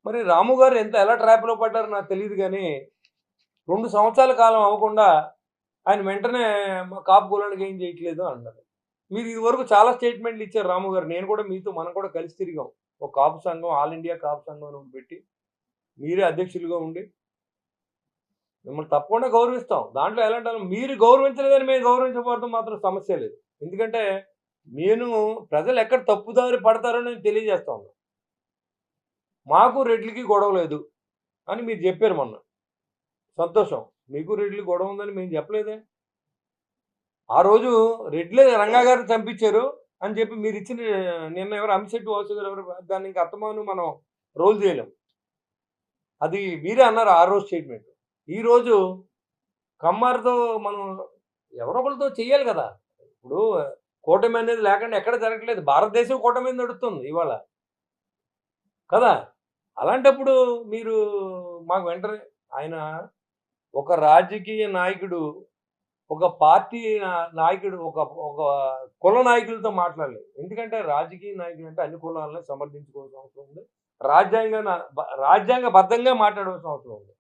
మరి రాము గారు ఎలా ట్రాప్‌లో పడ్డారో నాకు తెలీదు గానీ, 2 సంవత్సరాల కాలం అవ్వకుండా ఆయన వెంటనే కాపు కులానికి ఏం చేయట్లేదు అన్నారు. మీరు ఇదివరకు చాలా స్టేట్మెంట్‌లు ఇచ్చారు రాము గారు. నేను కూడా మీతో మనం కూడా కలిసి తిరిగాం. ఒక కాపు సంఘం ఆల్ ఇండియా కాపు సంఘం అని ఒకటి పెట్టి, మీరే అధ్యక్షులుగా ఉండి, మిమ్మల్ని తప్పకుండా గౌరవిస్తాం. దాంట్లో ఎలాంటి మీరు గౌరవించలేదని మేము గౌరవించకపోవడం మాత్రం సమస్యే లేదు. ఎందుకంటే, నేను ప్రజలు ఎక్కడ తప్పుదారి పడతారో నేను తెలియజేస్తా ఉన్నా. మాకు రెడ్లకి గొడవ లేదు అని మీరు జెప్పారు మొన్న. సంతోషం. మీకు రెడ్లకి గొడవ ఉందని మేము చెప్పలేదే. ఆ రోజు రెడ్లే రంగా గారిని చంపించారు అని చెప్పి మీరిచ్చిన నిన్న ఎవరు అమిశెట్టి వాసు గారు ఎవరో దాన్ని ఇంక అత్తమాను మనం రోల్ చేయలేం. అది మీరే అన్నారు ఆ రోజు స్టేట్మెంట్. ఈరోజు కమ్మారితో మనం ఎవరో ఒకళ్ళతో చెయ్యాలి గదా! ఇప్పుడు కూటమి అనేది లేకుండా ఎక్కడ జరగట్లేదు. భారతదేశం కూటమి మీద నడుస్తుంది ఇవాళ. కదా! అలాంటప్పుడు మీరు మాకు వెంటనే ఆయన ఒక రాజకీయ నాయకుడు, ఒక పార్టీ నాయకుడు, ఒక ఒక కుల నాయకులతో మాట్లాడలేదు. ఎందుకంటే రాజకీయ నాయకుడంటే అన్ని కులాలను సమర్థించుకోవాల్సిన అవసరం ఉంది. రాజ్యాంగబద్ధంగా మాట్లాడవలసిన అవసరం ఉంది.